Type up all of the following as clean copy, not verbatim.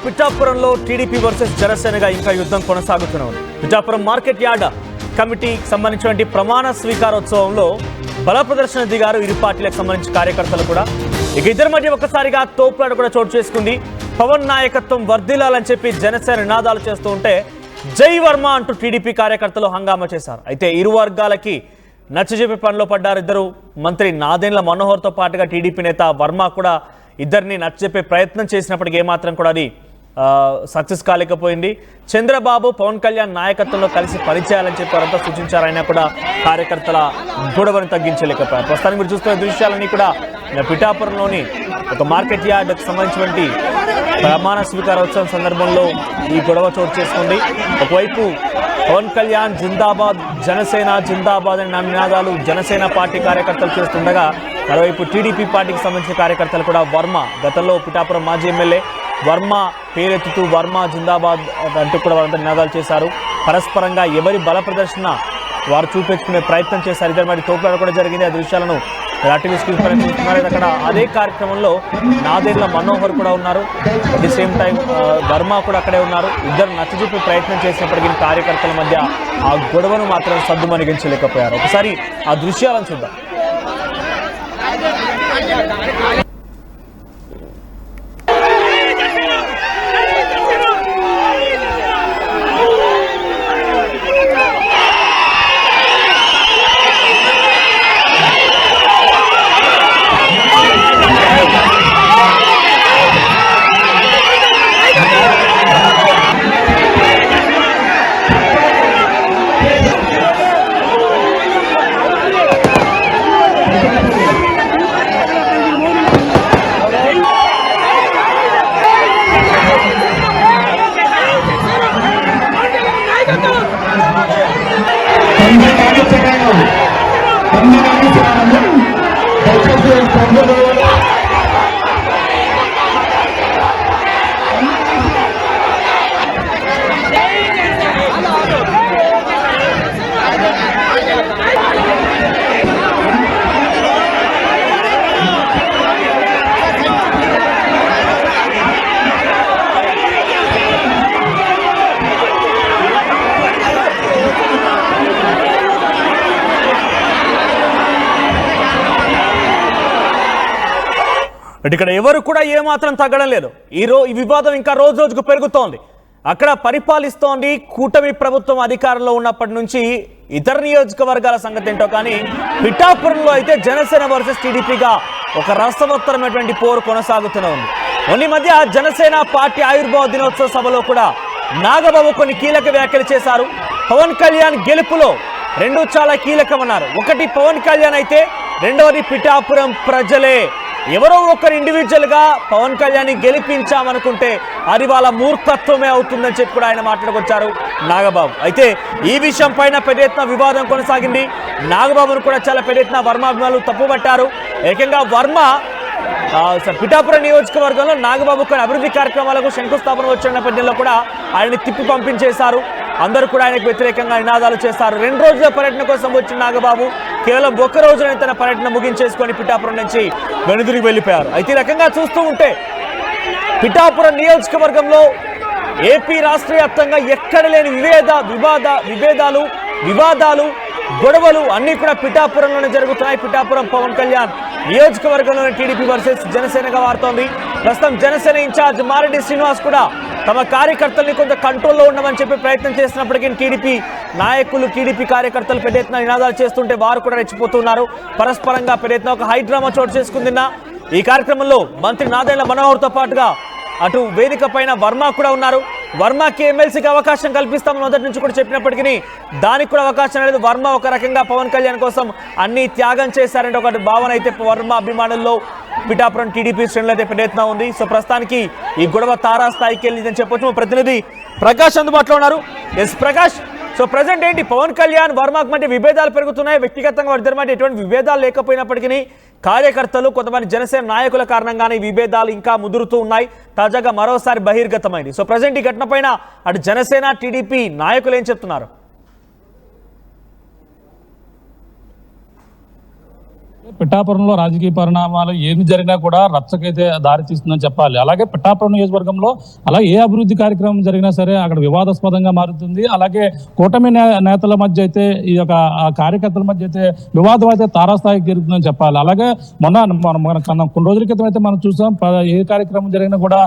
పిఠాపురంలో TDP versus జనసేనగా ఇంకా యుద్ధం కొనసాగుతున్నది. పిఠాపురం మార్కెట్ యార్డ్ కమిటీకి సంబంధించిన ప్రమాణ స్వీకారోత్సవంలో బల ప్రదర్శన దిగారు ఇరు పార్టీలకు సంబంధించిన కార్యకర్తలు కూడా. ఇక ఇద్దరి మధ్య ఒక్కసారిగా తోపులాట కూడా చోటు చేసుకుంది. పవన్ నాయకత్వం వర్ధిల్లాలని చెప్పి జనసేన నినాదాలు చేస్తూ ఉంటే జై వర్మ అంటూ టీడీపీ కార్యకర్తలు హంగామా చేశారు. అయితే ఇరు వర్గాలకి నచ్చజెప్పే పనిలో పడ్డారు ఇద్దరు. మంత్రి నాదెండ్ల మనోహర్తో పాటుగా టీడీపీ నేత వర్మ కూడా ఇద్దరిని నచ్చజెప్పే ప్రయత్నం చేసినప్పటికీ ఏమాత్రం కూడా అది సక్సెస్ కాలేకపోయింది. చంద్రబాబు పవన్ కళ్యాణ్ నాయకత్వంలో కలిసి పనిచేయాలని చెప్పి వారంతా సూచించారు. అయినా కూడా కార్యకర్తల గొడవను తగ్గించలేకపోయారు. ప్రస్తుతానికి మీరు చూస్తున్న దృశ్యాలన్నీ కూడా పిఠాపురంలోని ఒక మార్కెట్ యార్డ్కి సంబంధించినటువంటి ప్రమాణ స్వీకారోత్సవం సందర్భంలో ఈ గొడవ చోటు చేసుకుంది. ఒకవైపు పవన్ కళ్యాణ్ జిందాబాద్, జనసేన జిందాబాద్ అనే నినాదాలు జనసేన పార్టీ కార్యకర్తలు చేస్తుండగా, మరోవైపు టీడీపీ పార్టీకి సంబంధించిన కార్యకర్తలు కూడా వర్మ, గతంలో పిఠాపురం మాజీ ఎమ్మెల్యే వర్మ పేరెత్తుతూ వర్మ జిందాబాద్ అంటూ కూడా వారంతా నినాదాలు చేశారు. పరస్పరంగా ఎవరి బల ప్రదర్శన వారు చూపించుకునే ప్రయత్నం చేశారు. ఇద్దరు మరి తోపులాట కూడా జరిగింది. ఆ దృశ్యాలను టీవీ స్క్రీన్ పైన చూస్తున్నారు. అక్కడ అదే కార్యక్రమంలో నాదెండ్ల మనోహర్ కూడా ఉన్నారు. At the same time Varma కూడా అక్కడే ఉన్నారు. ఇద్దరు నచ్చజెప్పే ప్రయత్నం చేసినప్పటికీ కార్యకర్తల మధ్య ఆ గొడవను మాత్రం సద్దుమణిగించలేకపోయారు. ఒకసారి ఆ దృశ్యాలను చూద్దాం. ఇక్కడ ఎవరు కూడా ఏమాత్రం తగ్గడం లేదు. ఈ వివాదం ఇంకా రోజు రోజుకు పెరుగుతోంది. అక్కడ పరిపాలిస్తోంది కూటమి ప్రభుత్వం అధికారంలో ఉన్నప్పటి నుంచి. ఇతర నియోజకవర్గాల సంగతి ఏంటో కానీ పిఠాపురంలో అయితే జనసేన వర్సెస్ టీడీపీగా ఒక రసవత్తరమైనటువంటి పోరు కొనసాగుతూనే ఉంది. మొన్న మధ్య జనసేన పార్టీ ఆవిర్భావ దినోత్సవ సభలో కూడా నాగబాబు కొన్ని కీలక వ్యాఖ్యలు చేశారు. పవన్ కళ్యాణ్ గెలుపులో రెండు చాలా కీలకమన్నారు. ఒకటి పవన్ కళ్యాణ్ అయితే రెండవది పిఠాపురం ప్రజలే. ఎవరో ఒకరు ఇండివిజువల్గా పవన్ కళ్యాణ్ గెలిపించామనుకుంటే అది వాళ్ళ మూర్ఖత్వమే అవుతుందని చెప్పి కూడా ఆయన మాట్లాడుకొచ్చారు నాగబాబు. అయితే ఈ విషయం పైన పెద్ద ఎత్తున వివాదం కొనసాగింది. నాగబాబును కూడా చాలా పెద్ద ఎత్తున వర్మ అభిమానులు తప్పుపట్టారు. ఏకంగా వర్మ పిఠాపురం నియోజకవర్గంలో నాగబాబు కొన్ని అభివృద్ధి కార్యక్రమాలకు శంకుస్థాపన వచ్చిన నేపథ్యంలో కూడా ఆయన్ని తిప్పి పంపించేశారు. అందరూ కూడా ఆయనకు వ్యతిరేకంగా నినాదాలు చేస్తారు. 2 రోజుల పర్యటన కోసం వచ్చిన నాగబాబు కేవలం ఒక్క రోజున తన పర్యటన ముగించేసుకొని పిఠాపురం నుంచి వెనుదిరిగి వెళ్ళిపోయారు. అయితే ఈ రకంగా చూస్తూ ఉంటే పిఠాపురం నియోజకవర్గంలో ఏపీ రాష్ట్ర వ్యాప్తంగా ఎక్కడ లేని వివాదాలు గొడవలు అన్నీ కూడా పిఠాపురంలోనే జరుగుతున్నాయి. పిఠాపురం పవన్ కళ్యాణ్ నియోజకవర్గంలోని టీడీపీ వర్సెస్ జనసేనగా మారుతోంది. ప్రస్తుతం జనసేన ఇన్ఛార్జ్ మారెడ్డి శ్రీనివాస్ కూడా తమ కార్యకర్తల్ని కొంత కంట్రోల్లో ఉండమని చెప్పి ప్రయత్నం చేసినప్పటికీ టీడీపీ నాయకులు, టీడీపీ కార్యకర్తలు పెద్ద ఎత్తున నినాదాలు చేస్తుంటే వారు కూడా రెచ్చిపోతున్నారు. పరస్పరంగా పెద్ద ఎత్తున ఒక హైడ్రామా చోటు చేసుకుందిన్న ఈ కార్యక్రమంలో మంత్రి నాదెండ్ల మనోహర్తో పాటుగా అటు వేదిక పైన వర్మ కూడా ఉన్నారు. వర్మకి ఎమ్మెల్సీకి అవకాశం కల్పిస్తామని మొదటి నుంచి కూడా చెప్పినప్పటికీ దానికి కూడా అవకాశం లేదు. వర్మ ఒక రకంగా పవన్ కళ్యాణ్ కోసం అన్ని త్యాగం చేశారంటే ఒకటి భావన అయితే వర్మ అభిమానుల్లో పిఠాపురం టీడీపీ శ్రేణులు అయితే పెద్ద ఎత్తున ఉంది. సో ప్రస్తుతానికి ఈ గొడవ తారాస్థాయికి వెళ్ళిందని చెప్పొచ్చు. మా ప్రతినిధి ప్రకాష్ అందుబాటులో ఉన్నారు. ఎస్ ప్రకాష్, సో ప్రజెంట్ ఏంటి పవన్ కళ్యాణ్ వర్మకు మధ్య విభేదాలు పెరుగుతున్నాయి. వ్యక్తిగతంగా వారిద్దరి మధ్య ఎటువంటి విభేదాలు లేకపోయినప్పటికీ కార్యకర్తలు కొంతమంది జనసేన నాయకుల కారణంగానే విభేదాలు ఇంకా ముదురుతూ ఉన్నాయి. తాజాగా మరోసారి బహిర్గతమైంది. సో ప్రజెంట్ ఈ ఘటన పైన అటు జనసేన టీడీపీ నాయకులు ఏం చెప్తున్నారు? పిఠాపురంలో రాజకీయ పరిణామాలు ఏమి జరిగినా కూడా రచ్చకైతే దారి తీస్తుందని చెప్పాలి. అలాగే పిఠాపురం నియోజకవర్గంలో అలాగే ఏ అభివృద్ధి కార్యక్రమం జరిగినా సరే అక్కడ వివాదాస్పదంగా మారుతుంది. అలాగే కూటమి నేతల మధ్య అయితే ఈ యొక్క కార్యకర్తల మధ్య అయితే వివాదం అయితే తారాస్థాయికి జరుగుతుందని చెప్పాలి. అలాగే కొన్ని రోజుల క్రితం అయితే మనం చూసాం, ఏ కార్యక్రమం జరిగినా కూడా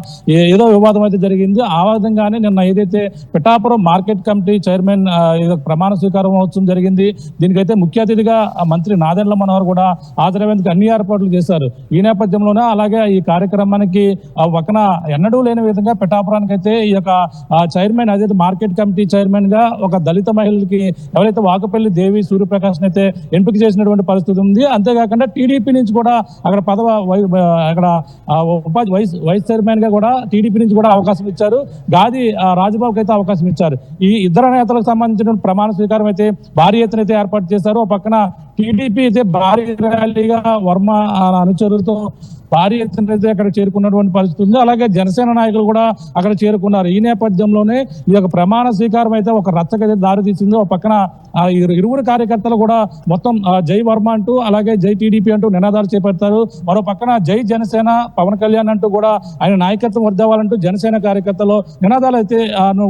ఏదో వివాదం అయితే జరిగింది. ఆ విధంగానే నిన్న ఏదైతే పిఠాపురం మార్కెట్ కమిటీ చైర్మన్ ప్రమాణ స్వీకారం మహోత్సవం జరిగింది. దీనికైతే ముఖ్య అతిథిగా మంత్రి నాదెండ్ల మనోహర్ కూడా హాజరయ్యేందుకు అన్ని ఏర్పాట్లు చేశారు. ఈ నేపథ్యంలోనే అలాగే ఈ కార్యక్రమానికి ఒకన ఎన్నడూ లేని విధంగా పిఠాపురానికి అయితే ఈ యొక్క చైర్మన్ అదే మార్కెట్ కమిటీ చైర్మన్ గా ఒక దళిత మహిళకి ఎవరైతే వాకపల్లి దేవి సూర్యప్రకాష్ అయితే ఎంపిక చేసినటువంటి పరిస్థితి ఉంది. అంతేకాకుండా టీడీపీ నుంచి కూడా అక్కడ అక్కడ వైస్ చైర్మన్ గా కూడా టీడీపీ నుంచి కూడా అవకాశం ఇచ్చారు. గాది రాజబాబుకి అయితే అవకాశం ఇచ్చారు. ఈ ఇద్దరు నేతలకు సంబంధించిన ప్రమాణ స్వీకారం అయితే భారీ ఎత్తున అయితే ఏర్పాటు చేశారు. ఒక పక్కన టీడీపీ అయితే భారీ ర్యాలీగా వర్మ అనుచరులతో భారీ ఎత్తున అయితే అక్కడ చేరుకున్నటువంటి పరిస్థితి ఉంది. అలాగే జనసేన నాయకులు కూడా అక్కడ చేరుకున్నారు. ఈ నేపథ్యంలోనే ఈ యొక్క ప్రమాణ స్వీకారం అయితే ఒక రచ్చకైతే దారి తీసింది. ఒక పక్కన ఇరువురు కార్యకర్తలు కూడా మొత్తం జై వర్మ అంటూ అలాగే జై టీడీపీ అంటూ నినాదాలు చేపడతారు. మరో పక్కన జై జనసేన పవన్ కళ్యాణ్ అంటూ కూడా ఆయన నాయకత్వం వర్ధిల్లాలంటూ జనసేన కార్యకర్తలు నినాదాలు అయితే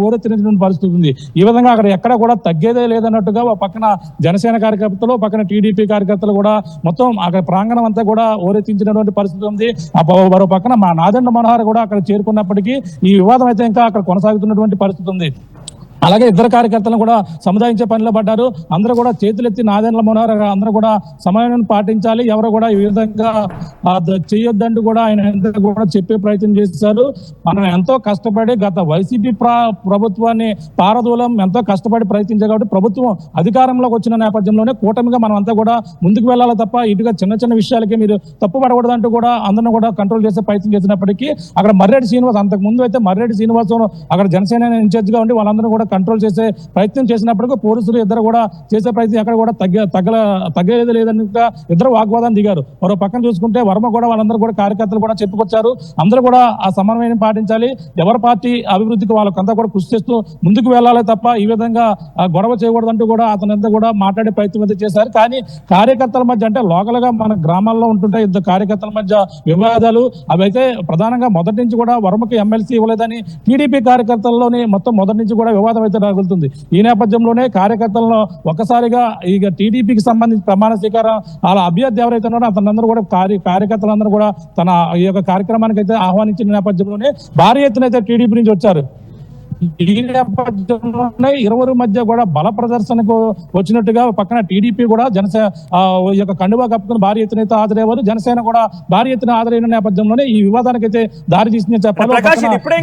ఓరెత్తినటువంటి పరిస్థితి ఉంది. ఈ విధంగా అక్కడ ఎక్కడ కూడా తగ్గేదే లేదన్నట్టుగా ఒక పక్కన జనసేన కార్యకర్తలు, పక్కన టీడీపీ కార్యకర్తలు కూడా మొత్తం అక్కడ ప్రాంగణం అంతా కూడా ఓరెత్తించినటువంటి పరిస్థితి ఉంది. మరో పక్కన మా నాదెండ్ల మనోహర్ కూడా అక్కడ చేరుకున్నప్పటికీ ఈ వివాదం అయితే ఇంకా అక్కడ కొనసాగుతున్నటువంటి పరిస్థితి ఉంది. అలాగే ఇద్దరు కార్యకర్తలను కూడా సముదాయించే పనిలో పడ్డారు. అందరూ కూడా చేతులెత్తి నాదెండ్ల మనోహర్ అందరూ కూడా సమయాన్ని పాటించాలి, ఎవరు కూడా ఈ విధంగా చేయొద్దంటూ కూడా ఆయన కూడా చెప్పే ప్రయత్నం చేశారు. మనం ఎంతో కష్టపడి గత వైసీపీ ప్రభుత్వాన్ని పారదూలం ఎంతో కష్టపడి ప్రయత్నించారు కాబట్టి ప్రభుత్వం అధికారంలోకి వచ్చిన నేపథ్యంలోనే కూటమిగా మనం అంతా కూడా ముందుకు వెళ్ళాలి తప్ప ఇటుగా చిన్న చిన్న విషయాలకి మీరు తప్పు పడకూడదంటూ కూడా అందరిని కూడా కంట్రోల్ చేసే ప్రయత్నం చేసినప్పటికీ అక్కడ మర్రెడ్డి శ్రీనివాస్ అంతకు ముందు అయితే మర్రెడ్డి శ్రీనివాస్ అక్కడ జనసేన ఇన్ఛార్జ్ గా ఉండి వాళ్ళందరూ కూడా కంట్రోల్ చేసే ప్రయత్నం చేసినప్పటికీ పోలీసులు ఇద్దరు కూడా చేసే ప్రయత్నం ఎక్కడ కూడా తగ్గలేదు లేదని ఇద్దరు వాగ్వాదాన్ని దిగారు. మరో పక్కన చూసుకుంటే వర్మ కూడా వాళ్ళందరూ కూడా కార్యకర్తలు కూడా చెప్పుకొచ్చారు. అందరూ కూడా ఆ సమన్వయం పాటించాలి, ఎవరి పార్టీ అభివృద్ధికి వాళ్ళకంతా కూడా కృషి చేస్తూ ముందుకు వెళ్ళాలి తప్ప ఈ విధంగా గొడవ చేయకూడదంటూ కూడా అతనంతా కూడా మాట్లాడే ప్రయత్నం అయితే చేశారు. కానీ కార్యకర్తల మధ్య అంటే లోకల్ గా మన గ్రామాల్లో ఉంటుంటే ఇద్దరు కార్యకర్తల మధ్య వివాదాలు అవైతే ప్రధానంగా మొదటి నుంచి కూడా వర్మకి ఎమ్మెల్సీ ఇవ్వలేదని టీడీపీ కార్యకర్తల్లోని మొత్తం మొదటి నుంచి కూడా వివాదం అయితే రగులుతుంది. ఈ నేపథ్యంలోనే కార్యకర్తలను ఒక్కసారిగా ఇక టీడీపీకి సంబంధించి ప్రమాణ స్వీకారం అలా అభ్యర్థి ఎవరైతే ఉన్నారో అతనందరూ కూడా కార్యకర్తలందరూ కూడా తన ఈ యొక్క కార్యక్రమానికి అయితే ఆహ్వానించిన నేపథ్యంలోనే భారీ ఎత్తున అయితే టీడీపీ నుంచి వచ్చారు. ఈ నేపథ్యంలోనే ఇరువురి మధ్య కూడా బల ప్రదర్శనకు వచ్చినట్టుగా పక్కన టీడీపీ కూడా జనసేన ఈ యొక్క కండువా కప్పుకుని భారీ ఎత్తున అయితే హాజరయ్యారు. జనసేన కూడా భారీ ఎత్తున హాజరైన నేపథ్యంలోనే ఈ వివాదానికి అయితే దారి తీసిందని చెప్పాలి.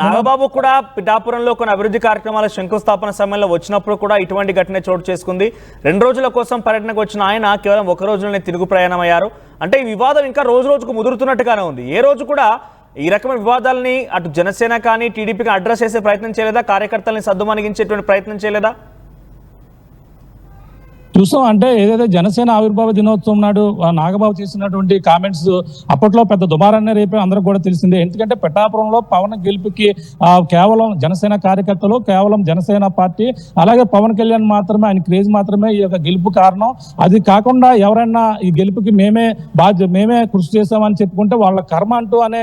నాగబాబు కూడా పిఠాపురంలో కొన్ని అభివృద్ధి కార్యక్రమాల శంకుస్థాపన సమయంలో వచ్చినప్పుడు కూడా ఇటువంటి ఘటన చోటు చేసుకుంది. 2 రోజుల కోసం పర్యటనకు వచ్చిన ఆయన కేవలం 1 రోజులోనే తిరుగు ప్రయాణం అయ్యారు. అంటే ఈ వివాదం ఇంకా రోజు రోజుకు ముదురుతున్నట్టుగానే ఉంది. ఏ రోజు కూడా ఈ రకమైన వివాదాలని అటు జనసేన కానీ టీడీపీకి అడ్రస్ చేసే ప్రయత్నం చేయలేదా? కార్యకర్తల్ని సద్దుమణిగించేటువంటి ప్రయత్నం చేయలేదా? చూసాం. అంటే ఏదైతే జనసేన ఆవిర్భావ దినోత్సవం నాడు నాగబాబు చేసినటువంటి కామెంట్స్ అప్పట్లో పెద్ద దుమారాన్ని రేపే అందరికి కూడా తెలిసిందే. ఎందుకంటే పిఠాపురంలో పవన్ గెలుపుకి కేవలం జనసేన కార్యకర్తలు, కేవలం జనసేన పార్టీ అలాగే పవన్ కళ్యాణ్ మాత్రమే, ఆయన క్రేజ్ మాత్రమే ఈ యొక్క గెలుపు కారణం. అది కాకుండా ఎవరైనా ఈ గెలుపుకి మేమే కృషి చేస్తామని చెప్పుకుంటే వాళ్ళ కర్మ అంటూ అనే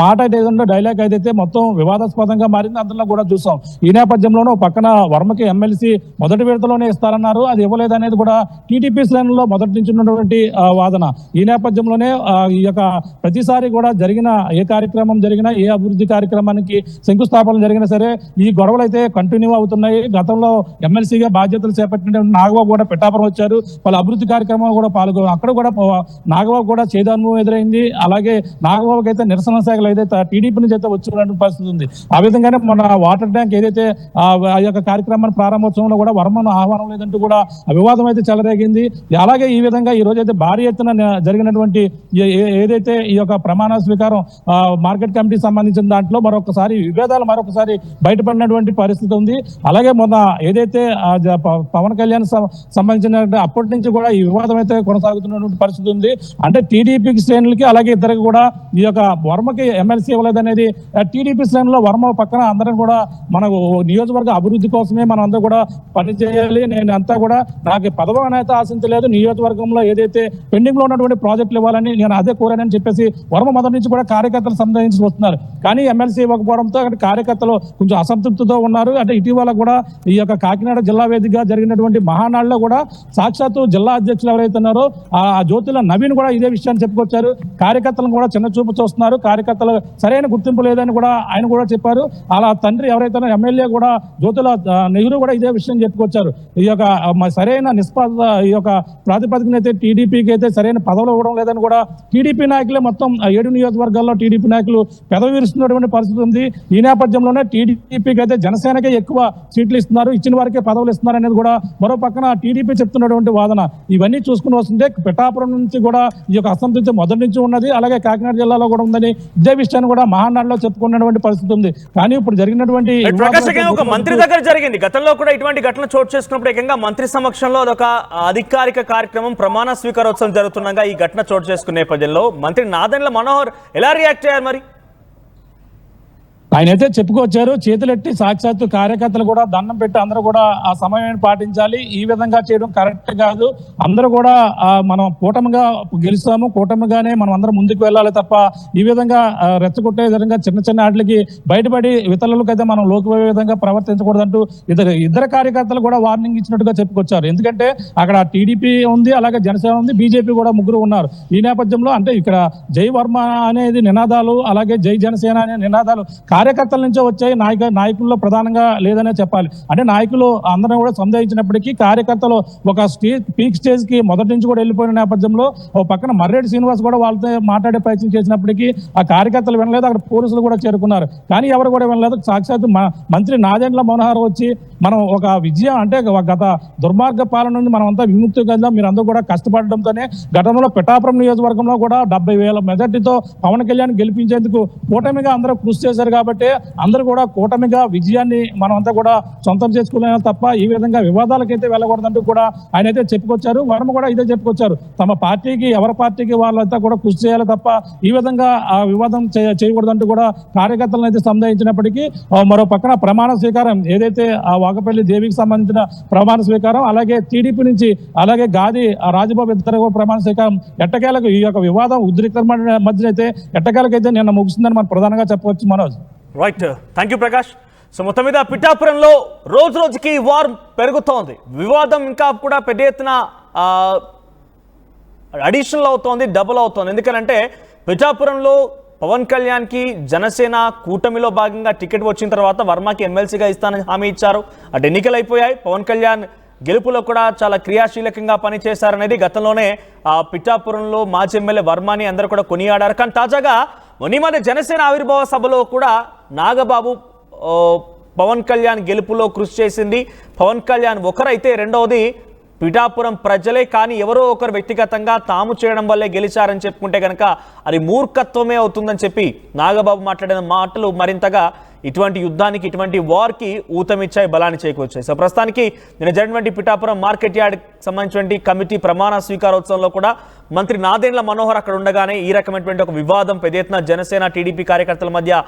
మాట ఏదైనా డైలాగ్ ఏదైతే మొత్తం వివాదాస్పదంగా మారింది అందులో కూడా చూసాం. ఈ నేపథ్యంలోనూ పక్కన వర్మకి ఎమ్మెల్సీ మొదటి విడతలోనే ఇస్తారన్నారు, అది ఇవ్వలేదని కూడా టీడీపీ శ్రేణుల్లో మొదటి నుంచి ఉన్నటువంటి వాదన. ఈ నేపథ్యంలోనే ఈ యొక్క ప్రతిసారి కూడా జరిగిన ఏ కార్యక్రమం జరిగినా, ఏ అభివృద్ధి కార్యక్రమానికి శంకుస్థాపన జరిగినా సరే ఈ గొడవలు అయితే కంటిన్యూ అవుతున్నాయి. గతంలో ఎమ్మెల్సీగా బాధ్యతలు చేపట్టిన నాగబాబు కూడా పిఠాపురం వచ్చారు, వాళ్ళ అభివృద్ధి కార్యక్రమాలు కూడా పాల్గొన్నారు. అక్కడ కూడా నాగబాబు కూడా చేదానుభవం ఎదురైంది. అలాగే నాగబాబుకి అయితే నిరసన శాఖలు ఏదైతే టీడీపీ నుంచి అయితే వచ్చినటువంటి పరిస్థితి ఉంది. ఆ విధంగానే మన వాటర్ ట్యాంక్ ఏదైతే ఆ యొక్క కార్యక్రమాన్ని ప్రారంభోత్సవంలో కూడా వర్మను ఆహ్వానం లేదంటూ కూడా వివాదం అయితే చెలరేగింది. అలాగే ఈ విధంగా ఈ రోజు అయితే భారీ ఎత్తున జరిగినటువంటి ఏదైతే ఈ యొక్క ప్రమాణ స్వీకారం మార్కెట్ కమిటీ సంబంధించిన దాంట్లో మరొకసారి విభేదాలు బయటపడినటువంటి పరిస్థితి ఉంది. అలాగే మొన్న ఏదైతే పవన్ కళ్యాణ్ సంబంధించిన అప్పటి నుంచి కూడా ఈ వివాదం అయితే కొనసాగుతున్నటువంటి పరిస్థితి ఉంది. అంటే టీడీపీ శ్రేణులకి అలాగే ఇద్దరికి కూడా ఈ యొక్క వర్మకి ఎమ్మెల్సీ ఇవ్వలేదనేది టీడీపీ శ్రేణుల్లో వర్మ పక్కన అందరం కూడా మన నియోజకవర్గ అభివృద్ధి కోసమే మనం అందరూ కూడా పనిచేయాలి, నేను అంతా కూడా నాకు పదవి అనేది ఆశించలేదు. నియోజకవర్గంలో ఏదైతే పెండింగ్ లో ఉన్నటువంటి ప్రాజెక్టులు ఇవ్వాలని నేను అదే కోరానని చెప్పేసి వర్మ మొదటి నుంచి కూడా కార్యకర్తలు సంప్రదించి వస్తున్నారు. కానీ ఎమ్మెల్సీ ఇవ్వకపోవడంతో అక్కడ కార్యకర్తలు కొంచెం అసంతృప్తితో ఉన్నారు. అంటే ఇటీవల కూడా ఈ యొక్క కాకినాడ జిల్లా వేదికగా జరిగినటువంటి మహానాడులో కూడా సాక్షాత్తు జిల్లా అధ్యక్షులు ఎవరైతే ఉన్నారో ఆ జ్యోతుల నవీన్ కూడా ఇదే విషయాన్ని చెప్పుకొచ్చారు. కార్యకర్తలను కూడా చిన్న చూపు చూస్తున్నారు, కార్యకర్తలు సరైన గుర్తింపు లేదని కూడా ఆయన కూడా చెప్పారు. అలా తండ్రి ఎవరైతే ఎమ్మెల్యే కూడా జ్యోతుల నెహ్రూ కూడా ఇదే విషయం చెప్పుకొచ్చారు. ఈ యొక్క సరైన నిష్పాద ఈ యొక్క ప్రాతిపదికన అయితే టీడీపీకి అయితే సరైన పదవులు ఇవ్వడం లేదని కూడా టీడీపీ నాయకులే మొత్తం 7 నియోజకవర్గాల్లో టీడీపీ నాయకులు పెదవి విరుస్తున్నటువంటి పరిస్థితి ఉంది. ఈ నేపథ్యంలోనే టీడీపీకి అయితే జనసేనకే ఎక్కువ సీట్లు ఇస్తున్నారు, ఇచ్చిన వారికే పదవులు ఇస్తున్నారు అనేది కూడా మరో పక్కన టీడీపీ చెప్తున్నటువంటి వాదన. ఇవన్నీ చూసుకుని వస్తుంటే పిఠాపురం నుంచి కూడా ఈ యొక్క అసంతృప్తి మొదటి నుంచి ఉన్నది, అలాగే కాకినాడ జిల్లాలో కూడా ఉందని ఇదే విషయాన్ని కూడా మహానాడులో చెప్పుకున్నటువంటి పరిస్థితి ఉంది. కానీ ఇప్పుడు జరిగినటువంటి ఒక మంత్రి దగ్గర జరిగింది. గతంలో కూడా ఇటువంటి ఘటన చోటు చేసుకున్నప్పుడు ఏకంగా మంత్రి సమక్షంలో అదొక అధికారిక కార్యక్రమం ప్రమాణ స్వీకారోత్సవం జరుగుతుండగా ఈ ఘటన చోటు చేసుకునే నేపథ్యంలో మంత్రి నాదెండ్ల మనోహర్ ఎలా రియాక్ట్ అయ్యారు? మరి ఆయన అయితే చెప్పుకొచ్చారు, చేతులెట్టి సాక్షాత్తు కార్యకర్తలు కూడా దండం పెట్టి అందరూ కూడా ఆ సమయాన్ని పాటించాలి, ఈ విధంగా చేయడం కరెక్ట్ కాదు, అందరూ కూడా మనం కూటమిగా గెలుస్తాము, కూటమిగానే మనం అందరం ముందుకు వెళ్ళాలి తప్ప ఈ విధంగా రెచ్చగొట్టే విధంగా చిన్న చిన్న వాటికి బయటపడి ఇతరులకైతే మనం లోకిపోయే విధంగా ప్రవర్తించకూడదంటూ ఇద్దరు కార్యకర్తలు కూడా వార్నింగ్ ఇచ్చినట్టుగా చెప్పుకొచ్చారు. ఎందుకంటే అక్కడ టీడీపీ ఉంది, అలాగే జనసేన ఉంది, బీజేపీ కూడా ముగ్గురు ఉన్నారు. ఈ నేపథ్యంలో అంటే ఇక్కడ జై వర్మ అనేది నినాదాలు, అలాగే జై జనసేన అనే నినాదాలు కార్యకర్తల నుంచే వచ్చాయి, నాయకుల్లో ప్రధానంగా లేదనే చెప్పాలి. అంటే నాయకులు అందరం కూడా సందేహించినప్పటికీ కార్యకర్తలు ఒక పీక్ స్టేజ్ కి మొదటి నుంచి కూడా వెళ్ళిపోయిన నేపథ్యంలో ఓ పక్కన మర్రెడ్డి శ్రీనివాస్ కూడా వాళ్ళతో మాట్లాడే ప్రయత్నం చేసినప్పటికీ ఆ కార్యకర్తలు వినలేదు, అక్కడ పోలీసులు కూడా చేరుకున్నారు. కానీ ఎవరు కూడా వినలేదు. సాక్షాత్ మంత్రి నాదెండ్ల మనోహర్ వచ్చి మనం ఒక విజయం అంటే గత దుర్మార్గ పాలన నుండి మనం అంతా విముక్తి కదా, మీరందరూ కూడా కష్టపడడంతోనే గతంలో పిఠాపురం నియోజకవర్గంలో కూడా 70,000 మెజార్టీతో పవన్ కళ్యాణ్ గెలిపించేందుకు కూటమిగా అందరూ కృషి చేశారు. కాబట్టి అందరూ కూడా కూటమిగా విజయాన్ని మనం అంతా కూడా సొంతం చేసుకునే తప్ప ఈ విధంగా వివాదాలకైతే వెళ్ళకూడదంటూ కూడా ఆయన అయితే చెప్పుకొచ్చారు. వర్మ కూడా ఇదే చెప్పుకొచ్చారు, తమ పార్టీకి ఎవరి పార్టీకి వాళ్ళంతా కూడా కృషి చేయాలి తప్ప ఈ విధంగా ఆ వివాదం చేయకూడదంటూ కూడా కార్యకర్తలను అయితే సందేహించినప్పటికీ మరో పక్కన ప్రమాణ స్వీకారం ఏదైతే ఆ వాకపల్లి దేవికి సంబంధించిన ప్రమాణ స్వీకారం, అలాగే టీడీపీ నుంచి అలాగే గాది రాజబాబు ఇద్దరు ప్రమాణ స్వీకారం ఎట్టకేలకు ఈ యొక్క వివాదం ఉద్రిక్తమైన మధ్య అయితే ఎట్టకేలకైతే నిన్న ముగిసిందని మనం ప్రధానంగా చెప్పవచ్చు. Manoj, right, thank you Prakash. So మొత్తం మీద పిఠాపురంలో రోజు రోజుకి వార్ పెరుగుతోంది, వివాదం ఇంకా కూడా పెద్ద ఎత్తున అడిషనల్ అవుతోంది, డబుల్ అవుతోంది. ఎందుకంటే పిఠాపురంలో పవన్ కళ్యాణ్కి జనసేన కూటమిలో భాగంగా టికెట్ వచ్చిన తర్వాత వర్మకి ఎమ్మెల్సీగా ఇస్తానని హామీ ఇచ్చారు. అటు ఎన్నికలు అయిపోయాయి, పవన్ కళ్యాణ్ గెలుపులో కూడా చాలా క్రియాశీలకంగా పనిచేశారనేది గతంలోనే పిఠాపురంలో మాజీ ఎమ్మెల్యే వర్మని అందరూ కూడా కొనియాడారు. కానీ తాజాగా మొన్న జనసేన ఆవిర్భావ సభలో కూడా నాగబాబు పవన్ కళ్యాణ్ గెలుపులో కృషి చేసింది. పవన్ కళ్యాణ్ ఒకరైతే రెండవది పిఠాపురం ప్రజలే, కానీ ఎవరో ఒకరు వ్యక్తిగతంగా తాము చేయడం వల్లే గెలిచారని చెప్పుకుంటే కనుక అది మూర్ఖత్వమే అవుతుందని చెప్పి నాగబాబు మాట్లాడిన మాటలు మరింతగా ఇటువంటి యుద్ధానికి, ఇటువంటి వార్కి ఊతమిచ్చాయి, బలాన్ని చేకూర్చాయి. సో ప్రస్తుతానికి నిన్న జరిగినటువంటి పిఠాపురం మార్కెట్ యార్డ్ సంబంధించినటువంటి కమిటీ ప్రమాణ స్వీకారోత్సవంలో కూడా మంత్రి నాదెండ్ల మనోహర్ అక్కడ ఉండగానే ఈ రకమైనటువంటి ఒక వివాదం పెద్ద ఎత్తున జనసేన టీడీపీ కార్యకర్తల మధ్య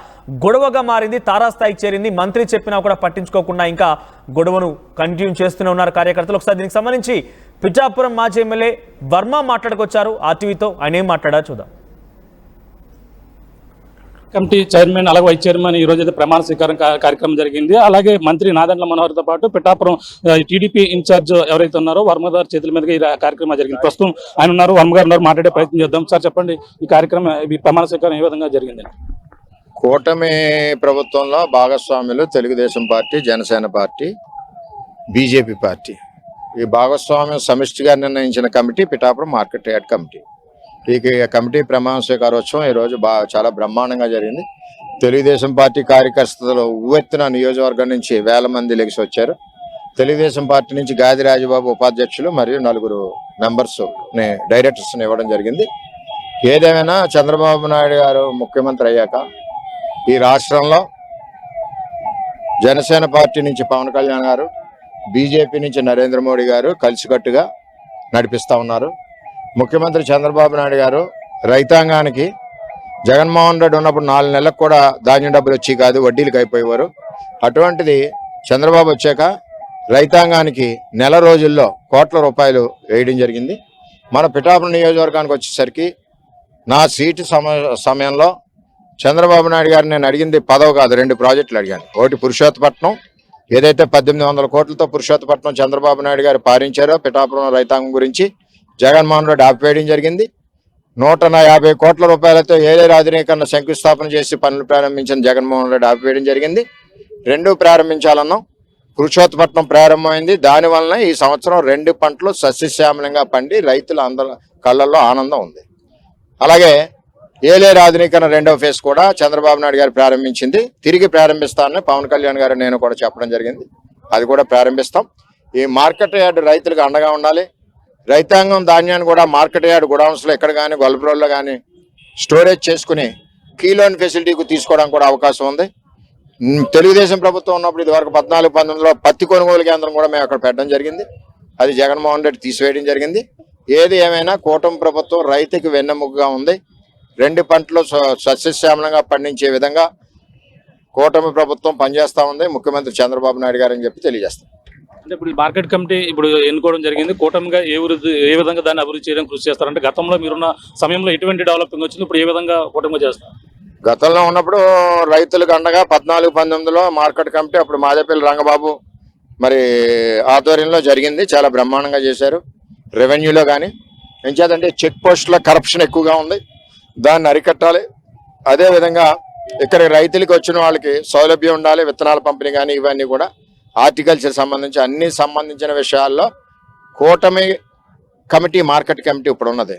గొడవగా మారింది, తారాస్థాయికి చేరింది. మంత్రి చెప్పినా కూడా పట్టించుకోకుండా ఇంకా గొడవను కంటిన్యూ చేస్తూనే ఉన్నారు కార్యకర్తలు. ఒకసారి దీనికి సంబంధించి పిఠాపురం మాజీ ఎమ్మెల్యే వర్మ మాట్లాడుకొచ్చారు ఆర్టీవీతో. ఆయన ఏం మాట్లాడారో చూద్దాం. కమిటీ చైర్మన్ అలాగే వైస్ చైర్మన్ ఈ రోజు అయితే ప్రమాణ స్వీకారం కార్యక్రమం జరిగింది. అలాగే మంత్రి నాదెండ్ల మనోహర్తో పాటు పిఠాపురం టీడీపీ ఇన్ఛార్జ్ ఎవరైతే ఉన్నారో వర్మ గారి చేతుల మీదుగా ఈ కార్యక్రమం జరిగింది. ప్రస్తుతం ఆయన ఉన్నారు, వర్మ గారు ఉన్నారు, మాట్లాడే ప్రయత్నం చేద్దాం. సార్ చెప్పండి, ఈ కార్యక్రమం ఈ ప్రమాణ స్వీకారం ఏ విధంగా జరిగింది? కూటమి ప్రభుత్వంలో భాగస్వాములు Telugu Desam party, Janasena party, BJP party, ఈ భాగస్వామ్యం సమిష్టిగా నిర్ణయించిన committee Pithapuram market yard committee. ఈ కమిటీ ప్రమాణ స్వీకారోత్సవం ఈరోజు చాలా బ్రహ్మాండంగా జరిగింది. తెలుగుదేశం పార్టీ కార్యకర్తలు ఉవ్వెత్తున నియోజకవర్గం నుంచి వేల మంది లెగిసి వచ్చారు. తెలుగుదేశం పార్టీ నుంచి గాది రాజబాబు ఉపాధ్యక్షులు మరియు 4 మెంబర్స్ డైరెక్టర్స్ ఇవ్వడం జరిగింది. ఏదేమైనా చంద్రబాబు నాయుడు గారు ముఖ్యమంత్రి అయ్యాక ఈ రాష్ట్రంలో జనసేన పార్టీ నుంచి పవన్ కళ్యాణ్ గారు, బీజేపీ నుంచి నరేంద్ర మోడీ గారు కలిసికట్టుగా నడిపిస్తూ ఉన్నారు. ముఖ్యమంత్రి చంద్రబాబు నాయుడు గారు రైతాంగానికి జగన్మోహన్ రెడ్డి ఉన్నప్పుడు 4 నెలలకు కూడా ధాన్యం డబ్బులు వచ్చి కాదు, వడ్డీలకు అయిపోయేవారు. అటువంటిది చంద్రబాబు వచ్చాక రైతాంగానికి నెల రోజుల్లో కోట్ల రూపాయలు వేయడం జరిగింది. మన పిఠాపురం నియోజకవర్గానికి వచ్చేసరికి నా సీటు సమయంలో చంద్రబాబు నాయుడు గారు నేను అడిగింది 10 కాదు 2 ప్రాజెక్టులు అడిగాను. ఒకటి పురుషోత్తపట్నం, ఏదైతే 1800 కోట్లతో పురుషోత్తపట్నం చంద్రబాబు నాయుడు గారు పారించారో పిఠాపురం రైతాంగం గురించి జగన్మోహన్ రెడ్డి ఆపివేయడం జరిగింది. 150 కోట్ల రూపాయలతో ఏలేరు ఆధునీకరణ శంకుస్థాపన చేసి పనులు ప్రారంభించిన జగన్మోహన్ రెడ్డి ఆపివేయడం జరిగింది. 2 ప్రారంభించాలన్నాం. పురుషోత్తపట్నం ప్రారంభమైంది. దానివల్ల ఈ సంవత్సరం 2 పంటలు సస్యశ్యామలంగా పండి రైతుల అందరి కళ్ళల్లో ఆనందం ఉంది. అలాగే ఏలేరు ఆధునీకరణ 2వ ఫేజ్ కూడా చంద్రబాబు నాయుడు గారు ప్రారంభించింది. తిరిగి ప్రారంభిస్తానని పవన్ కళ్యాణ్ గారు నేను కూడా చెప్పడం జరిగింది. అది కూడా ప్రారంభిస్తాం. ఈ మార్కెట్ యార్డ్ రైతులకు అండగా ఉండాలి. రైతాంగం ధాన్యాన్ని కూడా మార్కెట్ యార్డ్ గోడౌన్స్లో ఎక్కడ కానీ గొల్లపురంలో కానీ స్టోరేజ్ చేసుకుని కీలోన్ ఫెసిలిటీకి తీసుకోవడం కూడా అవకాశం ఉంది. తెలుగుదేశం ప్రభుత్వం ఉన్నప్పుడు ఇదివరకు 14-19లో పత్తి కొనుగోలు కేంద్రం కూడా మేము అక్కడ పెట్టడం జరిగింది. అది జగన్మోహన్ రెడ్డి తీసివేయడం జరిగింది. ఏది ఏమైనా కూటమి ప్రభుత్వం రైతుకి వెన్నెముకగా ఉంది. 2 పంటలు సస్యశ్యామలంగా పండించే విధంగా కూటమి ప్రభుత్వం పనిచేస్తూ ఉంది ముఖ్యమంత్రి చంద్రబాబు నాయుడు గారు అని చెప్పి తెలియజేస్తాం. అంటే ఇప్పుడు ఈ మార్కెట్ కమిటీ ఇప్పుడు ఎన్నుకోవడం జరిగింది. కూటమిగా ఏ విధంగా దాన్ని అభివృద్ధి చేయడం కృషి చేస్తారంటే గతంలో మీరున్న సమయంలో ఎటువంటి డెవలపింగ్ వచ్చింది, ఇప్పుడు ఏ విధంగా కూటమిగా చేస్తారు? గతంలో ఉన్నప్పుడు రైతులకు అండగా 14-19లో మార్కెట్ కమిటీ అప్పుడు మాదేపల్లి రంగబాబు మరి ఆధ్వర్యంలో జరిగింది. చాలా బ్రహ్మాండంగా చేశారు. రెవెన్యూలో కానీ ఎంచేదంటే చెక్ పోస్టుల కరప్షన్ ఎక్కువగా ఉంది, దాన్ని అరికట్టాలి. అదేవిధంగా ఇక్కడ రైతులకు వచ్చిన వాళ్ళకి సౌలభ్యం ఉండాలి. విత్తనాల పంపిణీ కానీ ఇవన్నీ కూడా హార్టికల్చర్ సంబంధించిన విషయాల్లో కూటమి కమిటీ మార్కెట్ కమిటీ ఇప్పుడు ఉన్నది.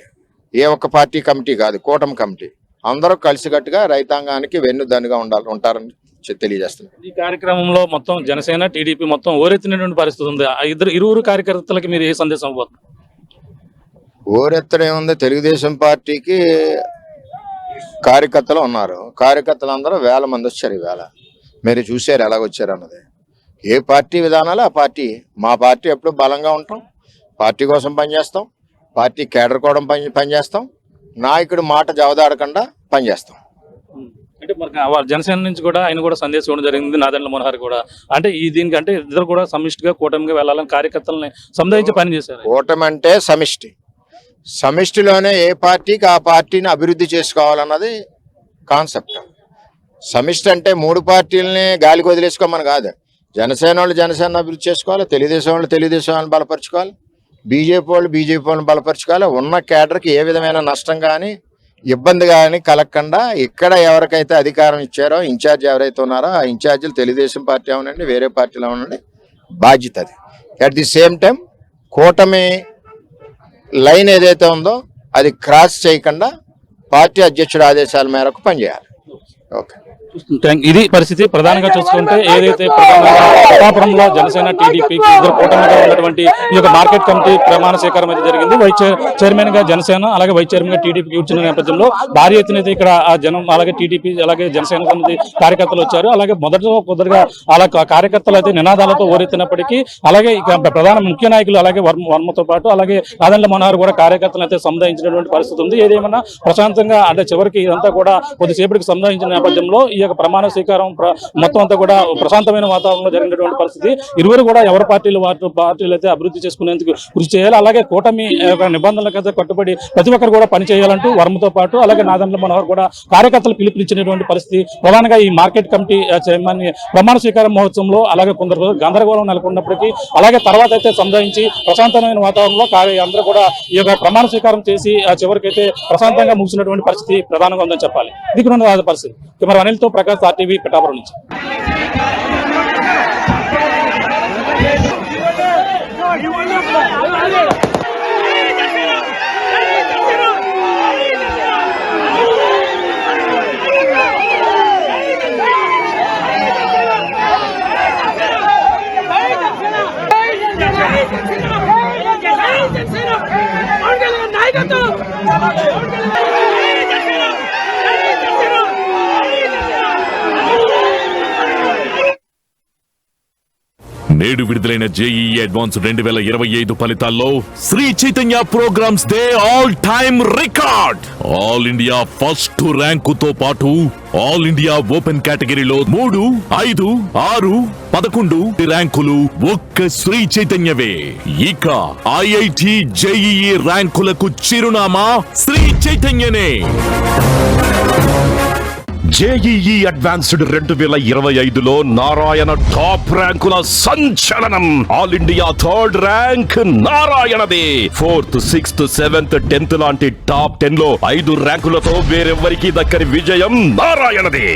ఏ ఒక్క పార్టీ కమిటీ కాదు, కూటమి కమిటీ. అందరూ కలిసికట్టుగా రైతాంగానికి వెన్నుదన్నుగా ఉంటారని తెలియజేస్తున్నారు. ఈ కార్యక్రమంలో మొత్తం జనసేన టీడీపీ మొత్తం ఓరెత్తినటువంటి పరిస్థితి ఉంది. ఇరువురు కార్యకర్తలకి మీరు ఏ సందేశం ఇవ్వబోతున్నారు? ఓరెత్తడం ఏముంది, తెలుగుదేశం పార్టీకి కార్యకర్తలు ఉన్నారు. కార్యకర్తలందరూ 1000 మంది వచ్చారు. ఈవేళ మీరు చూశారు ఎలాగొచ్చారు అన్నది. ఏ పార్టీ విధానాలు ఆ పార్టీ. మా పార్టీ ఎప్పుడు బలంగా ఉంటాం, పార్టీ కోసం పనిచేస్తాం, పార్టీ కేడర్ కూడా పనిచేస్తాం, నాయకుడు మాట జవదాడకుండా పనిచేస్తాం. అంటే మరి జనసేన నుంచి కూడా ఆయన కూడా సందేశం ఇవ్వడం జరిగింది, నాదెండ్ల మనోహర్ కూడా. అంటే దీనికి అంటే ఇద్దరు కూడా సమిష్టిగా కూటమిగా వెళ్ళాలని కార్యకర్తలని సముదాయించి పనిచేశారు. కూటమి అంటే సమిష్టి. సమిష్టిలోనే ఏ పార్టీకి ఆ పార్టీని అభివృద్ధి చేసుకోవాలన్నది కాన్సెప్ట్. సమిష్టి అంటే 3 పార్టీలని గాలికి వదిలేసుకోమని కాదు. జనసేన వాళ్ళు జనసేన అభివృద్ధి చేసుకోవాలి, తెలుగుదేశం వాళ్ళు తెలుగుదేశం వాళ్ళని బలపరుచుకోవాలి, బీజేపీ వాళ్ళని బలపరుచుకోవాలి. ఉన్న కేడర్కి ఏ విధమైన నష్టం కానీ ఇబ్బంది కానీ కలగకుండా ఇక్కడ ఎవరికైతే అధికారం ఇచ్చారో ఇన్ఛార్జ్ ఎవరైతే ఉన్నారో ఆ ఇన్ఛార్జీలు తెలుగుదేశం పార్టీ అవునండి, వేరే పార్టీలో ఉండండి, బాధ్యత అది. అట్ ది సేమ్ టైం కూటమి లైన్ ఏదైతే ఉందో అది క్రాస్ చేయకుండా పార్టీ అధ్యక్షుడి ఆదేశాల మేరకు పనిచేయాలి. ఓకే, ఇది పరిస్థితి. ప్రధానంగా చూసుకుంటే ఏదైతే పిఠాపురంలో జనసేన టీడీపీ ఇద్దరు కూటమిగా ఉన్నటువంటి ఈ యొక్క మార్కెట్ కమిటీ ప్రమాణ స్వీకారం అయితే జరిగింది. వైస్ చైర్మన్ గా జనసేన అలాగే వైస్ చైర్మన్ గా టీడీపీ కూర్చున్న నేపథ్యంలో భారీ ఎత్తున అయితే ఇక్కడ ఆ జనం అలాగే టీడీపీ అలాగే జనసేన సమితి కార్యకర్తలు వచ్చారు. అలాగే మొదటిగా అలా కార్యకర్తలు అయితే నినాదాలతో ఓరెత్తినప్పటికీ అలాగే ఇక ప్రధాన ముఖ్య నాయకులు అలాగే వర్మతో పాటు అలాగే నాదెండ్ల మనోహర్ కూడా కార్యకర్తలు అయితే సముదాయించినటువంటి పరిస్థితి ఉంది. ఏదేమన్నా ప్రశాంతంగా అంటే చివరికి ఇదంతా కూడా కొద్దిసేపటికి సముదాయించిన నేపథ్యంలో ఈ యొక్క ప్రమాణ స్వీకారం మొత్తం అంతా కూడా ప్రశాంతమైన వాతావరణంలో జరిగినటువంటి పరిస్థితి. ఇరువురు కూడా ఎవరి పార్టీలు అయితే అభివృద్ధి చేసుకునేందుకు కృషి చేయాలి. అలాగే కూటమి నిబంధనలకు అయితే కట్టుబడి ప్రతి ఒక్కరు కూడా పనిచేయాలంటూ వర్మతో పాటు అలాగే నాదెండ్ల మనోహర్ కూడా కార్యకర్తలు పిలుపునిచ్చినటువంటి పరిస్థితి. ప్రధానంగా ఈ మార్కెట్ కమిటీ చైర్మన్ ప్రమాణ స్వీకారం మహోత్సవంలో అలాగే కొందరు గందరగోళం నెలకొన్నప్పటికీ అలాగే తర్వాత అయితే సంధాయించి ప్రశాంతమైన వాతావరణంలో అందరూ కూడా ఈ యొక్క ప్రమాణ స్వీకారం చేసి చివరికైతే ప్రశాంతంగా ముగిసినటువంటి పరిస్థితి ప్రధానంగా ఉందని చెప్పాలి. ఇది కూడా పరిస్థితి. కెమెరా అనిల్తో ప్రకాష్, ఆర్టీవీ, పిఠాపురం నుంచి. నేడు విడుదలైన జేఈఈ అడ్వాన్స్ 2025 ఫలితాల్లో శ్రీ చైతన్య ప్రోగ్రామ్స్ దే all time record. All India first ర్యాంకుతో పాటు ఆల్ ఇండియా ఓపెన్ కేటగిరీలో 3, 5, 6, 11 ర్యాంకులు ఒక్క శ్రీ చైతన్యవే. ఇక ఐఐటి జేఈఈ ర్యాంకులకు చిరునామా శ్రీ చైతన్యనే. జేఈఈ అడ్వాన్స్డ్ 2025లో నారాయణ టాప్ ర్యాంకుల సంచలనం. ఆల్ ఇండియా థర్డ్ ర్యాంక్ నారాయణదే. 4th, 6th, 7th, 10th లాంటి టాప్ 10 లో 5 ర్యాంకులతో వేరెవ్వరికి దక్కని విజయం నారాయణదే.